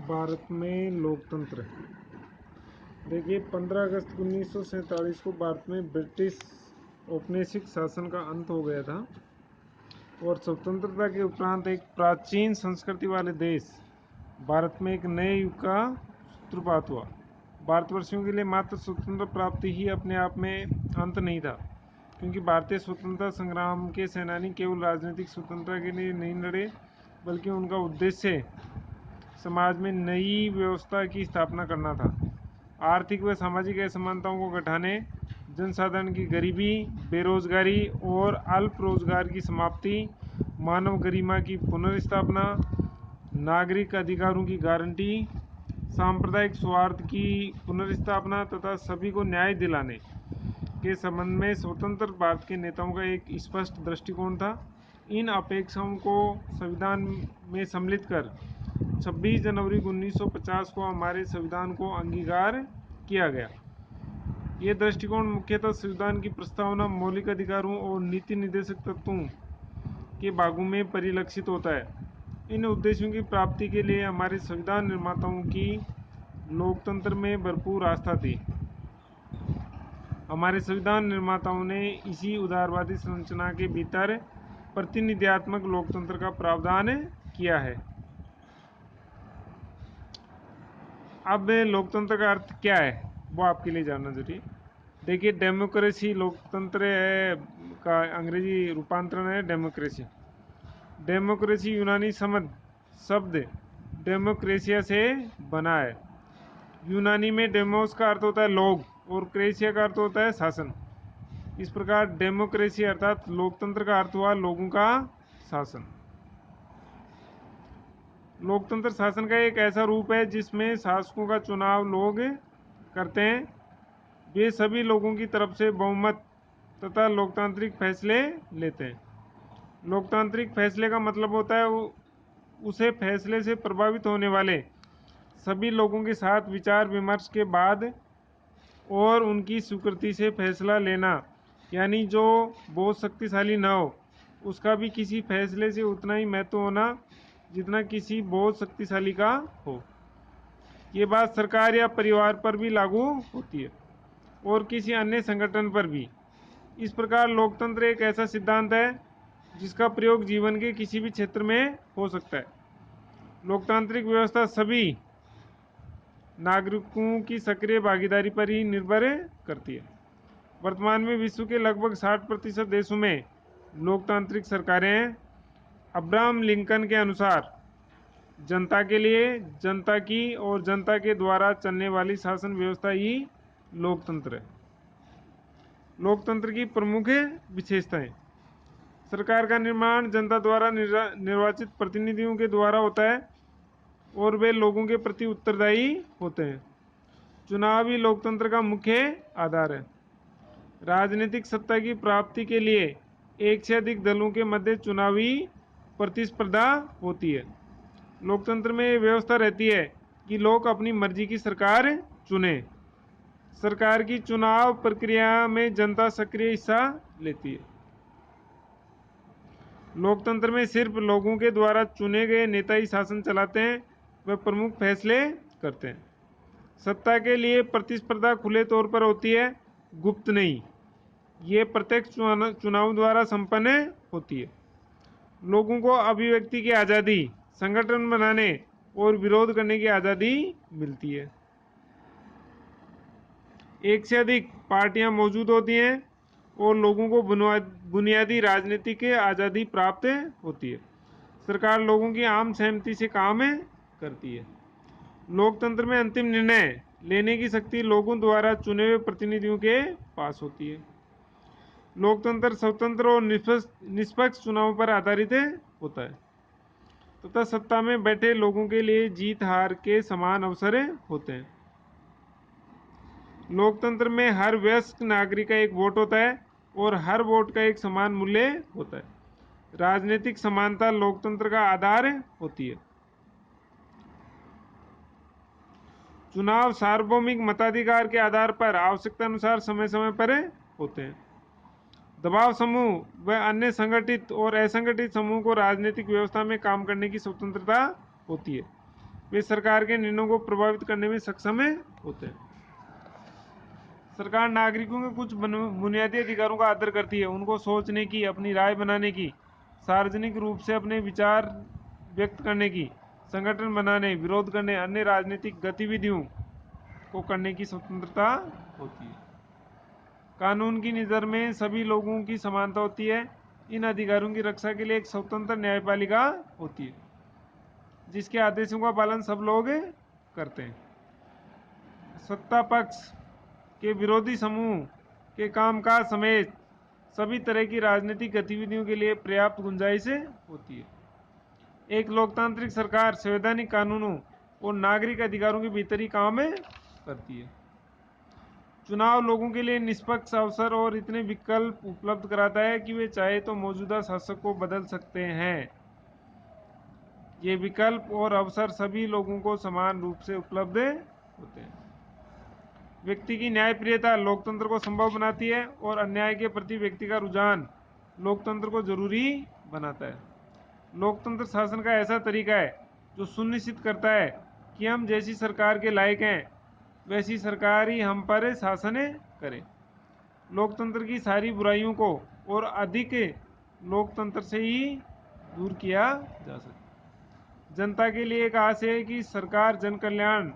भारत में लोकतंत्र। देखिए 15 अगस्त 1947 को भारत में ब्रिटिश औपनिवेशिक शासन का अंत हो गया था और स्वतंत्रता के उपरांत एक प्राचीन संस्कृति वाले देश भारत में एक नए युग का सूत्रपात हुआ। भारतवर्षियों के लिए मात्र स्वतंत्रता प्राप्ति ही अपने आप में अंत नहीं था, क्योंकि भारतीय स्वतंत्रता संग्राम के सेनानी केवल राजनीतिक स्वतंत्रता के लिए नहीं लड़े, बल्कि उनका उद्देश्य समाज में नई व्यवस्था की स्थापना करना था। आर्थिक व सामाजिक असमानताओं को घटाने, जनसाधारण की गरीबी, बेरोजगारी और अल्प रोजगार की समाप्ति, मानव गरिमा की पुनर्स्थापना, नागरिक अधिकारों की गारंटी, सांप्रदायिक स्वार्थ की पुनर्स्थापना तथा सभी को न्याय दिलाने के संबंध में स्वतंत्र भारत के नेताओं का एक स्पष्ट दृष्टिकोण था। इन अपेक्षाओं को संविधान में सम्मिलित कर 26 जनवरी 1950 को हमारे संविधान को अंगीकार किया गया। ये दृष्टिकोण मुख्यतः संविधान की प्रस्तावना, मौलिक अधिकारों और नीति निर्देशक तत्वों के भागों में परिलक्षित होता है। इन उद्देश्यों की प्राप्ति के लिए हमारे संविधान निर्माताओं की लोकतंत्र में भरपूर आस्था थी। हमारे संविधान निर्माताओं ने इसी उदारवादी संरचना के भीतर प्रतिनिधियात्मक लोकतंत्र का प्रावधान किया है। अब लोकतंत्र का अर्थ क्या है वो आपके लिए जानना जरूरी है। देखिए, डेमोक्रेसी लोकतंत्र का अंग्रेजी रूपांतरण है डेमोक्रेसी। डेमोक्रेसी यूनानी शब्द डेमोक्रेसिया से बना है। यूनानी में डेमोस का अर्थ होता है लोग और क्रेसिया का अर्थ होता है शासन। इस प्रकार डेमोक्रेसी अर्थात लोकतंत्र का अर्थ हुआ लोगों का शासन। लोकतंत्र शासन का एक ऐसा रूप है जिसमें शासकों का चुनाव लोग करते हैं। वे सभी लोगों की तरफ से बहुमत तथा लोकतांत्रिक फैसले लेते हैं। लोकतांत्रिक फैसले का मतलब होता है उसे फैसले से प्रभावित होने वाले सभी लोगों के साथ विचार विमर्श के बाद और उनकी स्वीकृति से फैसला लेना, यानी जो बहुत शक्तिशाली न हो उसका भी किसी फैसले से उतना ही महत्व होना जितना किसी बहुत शक्तिशाली का हो। ये बात सरकार या परिवार पर भी लागू होती है और किसी अन्य संगठन पर भी। इस प्रकार लोकतंत्र एक ऐसा सिद्धांत है जिसका प्रयोग जीवन के किसी भी क्षेत्र में हो सकता है। लोकतांत्रिक व्यवस्था सभी नागरिकों की सक्रिय भागीदारी पर ही निर्भर करती है। वर्तमान में विश्व के लगभग 60% देशों में लोकतांत्रिक सरकारें हैं। अब्राहम लिंकन के अनुसार जनता के लिए, जनता की और जनता के द्वारा चलने वाली शासन व्यवस्था ही लोकतंत्र है। लोकतंत्र की प्रमुख विशेषताएं: सरकार का निर्माण जनता द्वारा निर्वाचित प्रतिनिधियों के द्वारा होता है और वे लोगों के प्रति उत्तरदायी होते हैं। चुनाव ही लोकतंत्र का मुख्य आधार है। राजनीतिक सत्ता की प्राप्ति के लिए एक से अधिक दलों के मध्य चुनावी प्रतिस्पर्धा होती है। लोकतंत्र में व्यवस्था रहती है कि लोग अपनी मर्जी की सरकार चुने। सरकार की चुनाव प्रक्रिया में जनता सक्रिय हिस्सा लेती है। लोकतंत्र में सिर्फ लोगों के द्वारा चुने गए नेता ही शासन चलाते हैं, वे प्रमुख फैसले करते हैं। सत्ता के लिए प्रतिस्पर्धा खुले तौर पर होती है, गुप्त नहीं। ये प्रत्यक्ष चुनाव द्वारा संपन्न होती है। लोगों को अभिव्यक्ति की आज़ादी, संगठन बनाने और विरोध करने की आज़ादी मिलती है। एक से अधिक पार्टियां मौजूद होती हैं और लोगों को बुनियादी राजनीतिक आज़ादी प्राप्त होती है। सरकार लोगों की आम सहमति से काम करती है। लोकतंत्र में अंतिम निर्णय लेने की शक्ति लोगों द्वारा चुने हुए प्रतिनिधियों के पास होती है। लोकतंत्र स्वतंत्र और निष्पक्ष चुनाव पर आधारित होता है तथा सत्ता में बैठे लोगों के लिए जीत हार के समान अवसर होते हैं। लोकतंत्र में हर वयस्क नागरिक का एक वोट होता है और हर वोट का एक समान मूल्य होता है। राजनीतिक समानता लोकतंत्र का आधार होती है। चुनाव सार्वभौमिक मताधिकार के आधार पर आवश्यकता अनुसार समय समय पर होते हैं। दबाव समूह व अन्य संगठित और असंगठित समूह को राजनीतिक व्यवस्था में काम करने की स्वतंत्रता होती है। वे सरकार के निर्णयों को प्रभावित करने में सक्षम होते हैं। सरकार नागरिकों के कुछ बुनियादी अधिकारों का आदर करती है। उनको सोचने की, अपनी राय बनाने की, सार्वजनिक रूप से अपने विचार व्यक्त करने की, संगठन बनाने, विरोध करने, अन्य राजनीतिक गतिविधियों को करने की स्वतंत्रता होती है। कानून की नज़र में सभी लोगों की समानता होती है। इन अधिकारों की रक्षा के लिए एक स्वतंत्र न्यायपालिका होती है, जिसके आदेशों का पालन सब लोग करते हैं। सत्ता पक्ष के विरोधी समूह के कामकाज समेत सभी तरह की राजनीतिक गतिविधियों के लिए पर्याप्त गुंजाइश होती है। एक लोकतांत्रिक सरकार संवैधानिक कानूनों और नागरिक अधिकारों के भीतर ही काम करती है। चुनाव लोगों के लिए निष्पक्ष अवसर और इतने विकल्प उपलब्ध कराता है कि वे चाहे तो मौजूदा शासक को बदल सकते हैं। ये विकल्प और अवसर सभी लोगों को समान रूप से उपलब्ध होते हैं। व्यक्ति की न्यायप्रियता लोकतंत्र को संभव बनाती है और अन्याय के प्रति व्यक्ति का रुझान लोकतंत्र को जरूरी बनाता है। लोकतंत्र शासन का ऐसा तरीका है जो सुनिश्चित करता है कि हम जैसी सरकार के लायक हैं वैसी सरकार ही हम पर शासन करे। लोकतंत्र की सारी बुराइयों को और अधिक लोकतंत्र से ही दूर किया जा सकता। जनता के लिए एक आस है कि सरकार जन कल्याण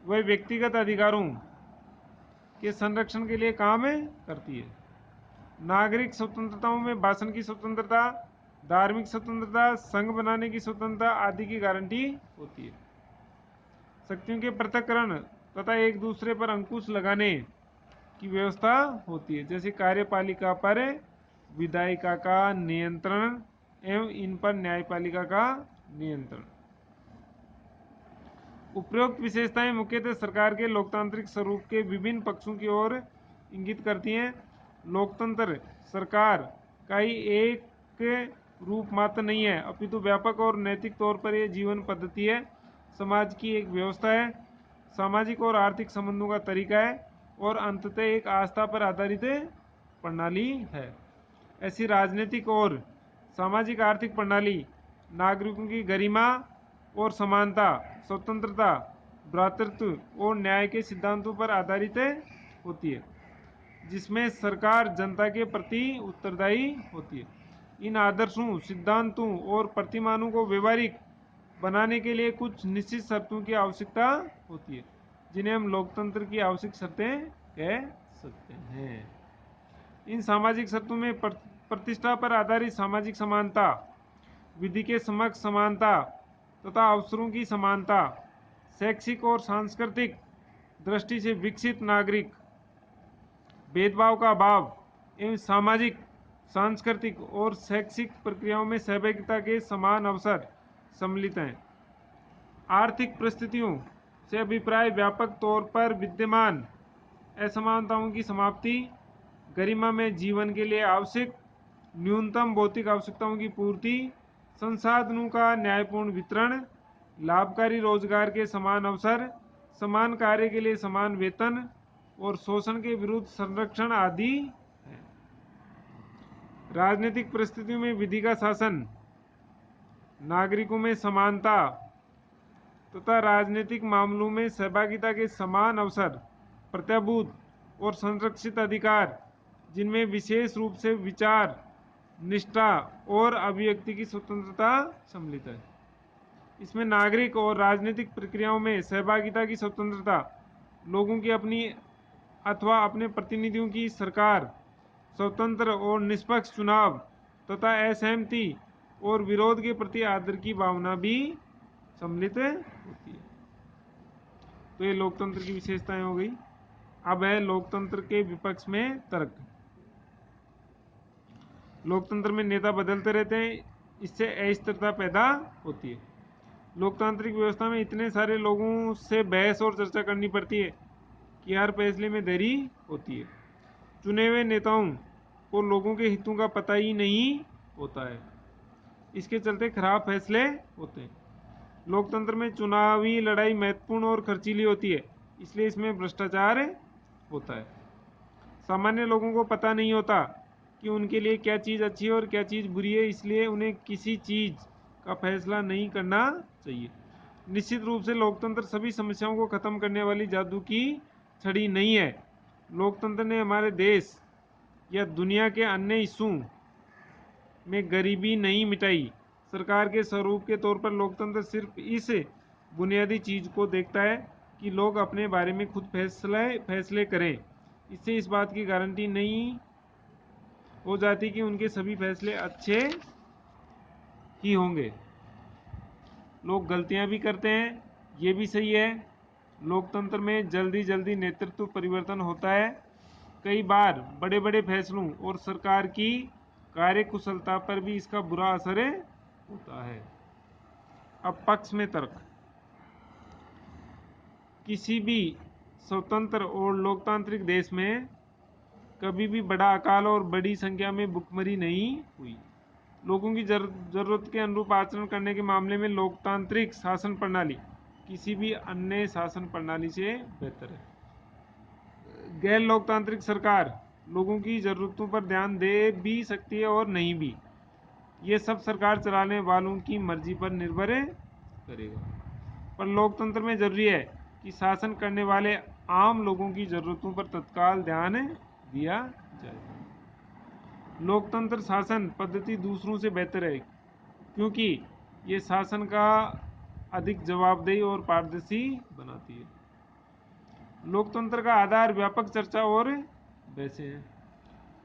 व व्यक्तिगत अधिकारों के संरक्षण के लिए काम करती है। नागरिक स्वतंत्रताओं में भाषण की स्वतंत्रता, धार्मिक स्वतंत्रता, संघ बनाने की स्वतंत्रता आदि की गारंटी होती है। शक्तियों के पृथक्करण तथा एक दूसरे पर अंकुश लगाने की व्यवस्था होती है, जैसे कार्यपालिका पर विधायिका का नियंत्रण एवं इन पर न्यायपालिका का नियंत्रण। उपरोक्त विशेषताएं मुख्यतः सरकार के लोकतांत्रिक स्वरूप के विभिन्न पक्षों की ओर इंगित करती हैं। लोकतंत्र सरकार का ही एक रूप मात्र नहीं है, अपितु व्यापक और नैतिक तौर पर यह जीवन पद्धति है, समाज की एक व्यवस्था है, सामाजिक और आर्थिक संबंधों का तरीका है और अंततः एक आस्था पर आधारित प्रणाली है। ऐसी राजनीतिक और सामाजिक आर्थिक प्रणाली नागरिकों की गरिमा और समानता, स्वतंत्रता, भ्रातृत्व और न्याय के सिद्धांतों पर आधारित होती है, जिसमें सरकार जनता के प्रति उत्तरदायी होती है। इन आदर्शों, सिद्धांतों और प्रतिमानों को व्यवहारिक बनाने के लिए कुछ निश्चित शर्तों की आवश्यकता होती है, जिन्हें हम लोकतंत्र की आवश्यक शर्तें कह सकते हैं। इन सामाजिक शर्तों में प्रतिष्ठा पर आधारित सामाजिक समानता, विधि के समक्ष समानता तथा अवसरों की समानता, शैक्षिक और सांस्कृतिक दृष्टि से विकसित नागरिक, भेदभाव का अभाव एवं सामाजिक, सांस्कृतिक और शैक्षिक प्रक्रियाओं में सहभागिता के समान अवसर सम्मिलित हैं। आर्थिक परिस्थितियों से अभिप्राय व्यापक तौर पर विद्यमान असमानताओं की समाप्ति, गरिमा में जीवन के लिए आवश्यक न्यूनतम भौतिक आवश्यकताओं की पूर्ति, संसाधनों का न्यायपूर्ण वितरण, लाभकारी रोजगार के समान अवसर, समान कार्य के लिए समान वेतन और शोषण के विरुद्ध संरक्षण आदि है। राजनीतिक परिस्थितियों में विधि का शासन, नागरिकों में समानता तथा राजनीतिक मामलों में सहभागिता के समान अवसर, प्रत्याभूत और संरक्षित अधिकार, जिनमें विशेष रूप से विचार, निष्ठा और अभिव्यक्ति की स्वतंत्रता सम्मिलित है। इसमें नागरिक और राजनीतिक प्रक्रियाओं में सहभागिता की स्वतंत्रता, लोगों की अपनी अथवा अपने प्रतिनिधियों की सरकार, स्वतंत्र और निष्पक्ष चुनाव तथा असहमति और विरोध के प्रति आदर की भावना भी सम्मिलित होती है। तो ये लोकतंत्र की विशेषताएं हो गई। अब है लोकतंत्र के विपक्ष में तर्क। लोकतंत्र में नेता बदलते रहते हैं, इससे अस्थिरता पैदा होती है। लोकतांत्रिक व्यवस्था में इतने सारे लोगों से बहस और चर्चा करनी पड़ती है कि हर फैसले में देरी होती है। चुने हुए नेताओं को लोगों के हितों का पता ही नहीं होता है, इसके चलते खराब फैसले होते हैं। लोकतंत्र में चुनावी लड़ाई महत्वपूर्ण और खर्चीली होती है, इसलिए इसमें भ्रष्टाचार होता है। सामान्य लोगों को पता नहीं होता कि उनके लिए क्या चीज़ अच्छी है और क्या चीज़ बुरी है, इसलिए उन्हें किसी चीज़ का फैसला नहीं करना चाहिए। निश्चित रूप से लोकतंत्र सभी समस्याओं को खत्म करने वाली जादू की छड़ी नहीं है। लोकतंत्र ने हमारे देश या दुनिया के अन्य हिस्सों में गरीबी नहीं मिटाई। सरकार के स्वरूप के तौर पर लोकतंत्र सिर्फ इस बुनियादी चीज को देखता है कि लोग अपने बारे में खुद फैसले करें। इससे इस बात की गारंटी नहीं हो जाती कि उनके सभी फैसले अच्छे ही होंगे। लोग गलतियां भी करते हैं, ये भी सही है। लोकतंत्र में जल्दी जल्दी नेतृत्व परिवर्तन होता है। कई बार बड़े बड़े फैसलों और सरकार की कार्यकुशलता पर भी इसका बुरा असर होता है। अब पक्ष में तर्क। किसी भी स्वतंत्र और लोकतांत्रिक देश में कभी भी बड़ा अकाल और बड़ी संख्या में भुखमरी नहीं हुई। लोगों की जरूरत के अनुरूप आचरण करने के मामले में लोकतांत्रिक शासन प्रणाली किसी भी अन्य शासन प्रणाली से बेहतर है। गैर लोकतांत्रिक सरकार लोगों की जरूरतों पर ध्यान दे भी सकती है और नहीं भी। ये सब सरकार चलाने वालों की मर्जी पर निर्भर करेगा। पर लोकतंत्र में जरूरी है कि शासन करने वाले आम लोगों की जरूरतों पर तत्काल ध्यान दिया जाए। लोकतंत्र शासन पद्धति दूसरों से बेहतर है क्योंकि ये शासन का अधिक जवाबदेही और पारदर्शी बनाती है। लोकतंत्र का आधार व्यापक चर्चा और बहसें हैं।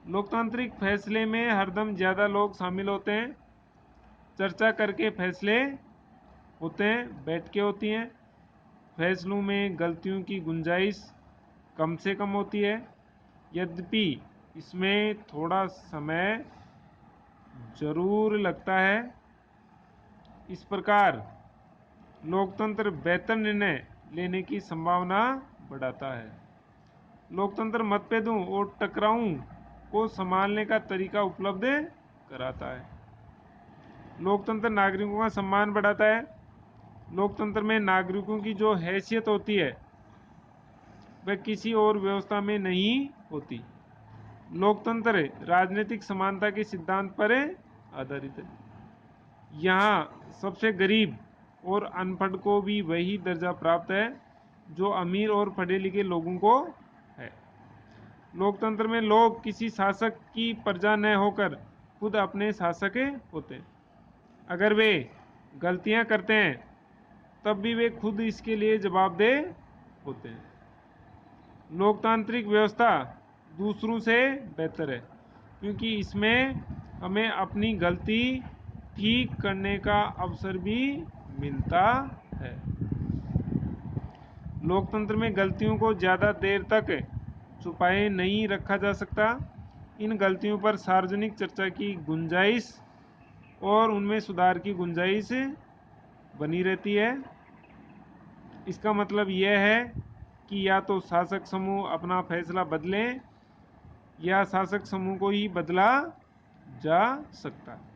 लोकतांत्रिक फैसले में हरदम ज्यादा लोग शामिल होते हैं। चर्चा करके फैसले होते हैं, बैठ के होती हैं। फैसलों में गलतियों की गुंजाइश कम से कम होती है। यद्यपि इसमें थोड़ा समय जरूर लगता है। इस प्रकार लोकतंत्र बेहतर निर्णय लेने की संभावना बढ़ाता है। लोकतंत्र मतभेदों और टकरावों को संभालने का तरीका उपलब्ध कराता है। लोकतंत्र नागरिकों का सम्मान बढ़ाता है। लोकतंत्र में नागरिकों की जो हैसियत होती है वह किसी और व्यवस्था में नहीं होती। लोकतंत्र राजनीतिक समानता के सिद्धांत पर आधारित है। यहाँ सबसे गरीब और अनपढ़ को भी वही दर्जा प्राप्त है जो अमीर और पढ़े लिखे लोगों को है। लोकतंत्र में लोग किसी शासक की प्रजा न होकर खुद अपने शासक होते हैं। अगर वे गलतियां करते हैं तब भी वे खुद इसके लिए जवाबदेह होते हैं। लोकतांत्रिक व्यवस्था दूसरों से बेहतर है क्योंकि इसमें हमें अपनी गलती ठीक करने का अवसर भी मिलता है। लोकतंत्र में गलतियों को ज़्यादा देर तक छुपाए नहीं रखा जा सकता। इन गलतियों पर सार्वजनिक चर्चा की गुंजाइश और उनमें सुधार की गुंजाइश बनी रहती है। इसका मतलब यह है कि या तो शासक समूह अपना फैसला बदलें या शासक समूह को ही बदला जा सकता है।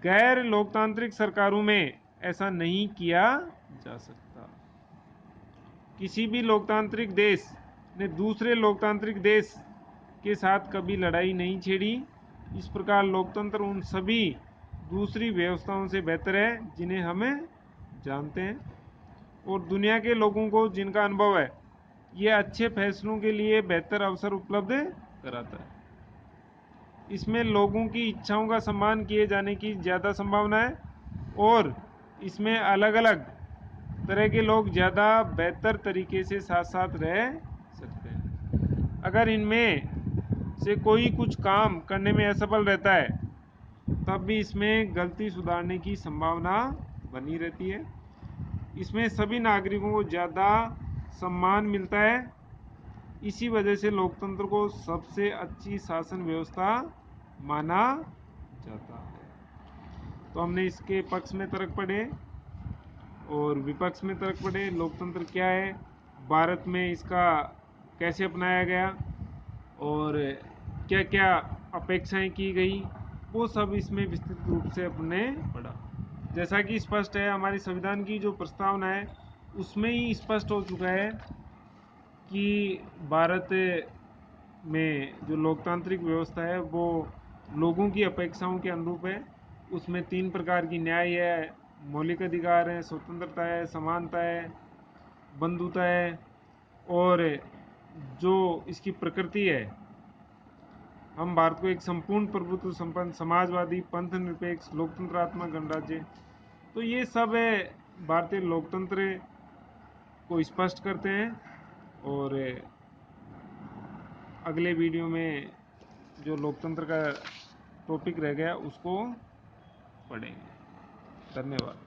गैर लोकतांत्रिक सरकारों में ऐसा नहीं किया जा सकता। किसी भी लोकतांत्रिक देश ने दूसरे लोकतांत्रिक देश के साथ कभी लड़ाई नहीं छेड़ी। इस प्रकार लोकतंत्र उन सभी दूसरी व्यवस्थाओं से बेहतर है जिन्हें हमें जानते हैं और दुनिया के लोगों को जिनका अनुभव है। यह अच्छे फैसलों के लिए बेहतर अवसर उपलब्ध कराता है। इसमें लोगों की इच्छाओं का सम्मान किए जाने की ज़्यादा संभावना है और इसमें अलग अलग तरह के लोग ज़्यादा बेहतर तरीके से साथ साथ रह सकते हैं। अगर इनमें से कोई कुछ काम करने में असफल रहता है तब भी इसमें गलती सुधारने की संभावना बनी रहती है। इसमें सभी नागरिकों को ज़्यादा सम्मान मिलता है। इसी वजह से लोकतंत्र को सबसे अच्छी शासन व्यवस्था माना जाता है। तो हमने इसके पक्ष में तर्क पढ़े और विपक्ष में तर्क पढ़े। लोकतंत्र क्या है, भारत में इसका कैसे अपनाया गया और क्या क्या अपेक्षाएं की गई, वो सब इसमें विस्तृत रूप से अपने पढ़ा। जैसा कि स्पष्ट है, हमारी संविधान की जो प्रस्तावना है उसमें ही स्पष्ट हो चुका है कि भारत में जो लोकतांत्रिक व्यवस्था है वो लोगों की अपेक्षाओं के अनुरूप है। उसमें 3 प्रकार की न्याय है, मौलिक अधिकार है, स्वतंत्रता है, समानता है, बंधुता है, और जो इसकी प्रकृति है, हम भारत को एक संपूर्ण प्रभुत्व संपन्न समाजवादी पंथ निरपेक्ष लोकतंत्रात्मक गणराज्य, तो ये सब है भारतीय लोकतंत्र को स्पष्ट करते हैं। और अगले वीडियो में जो लोकतंत्र का टॉपिक रह गया उसको पढ़ेंगे। धन्यवाद।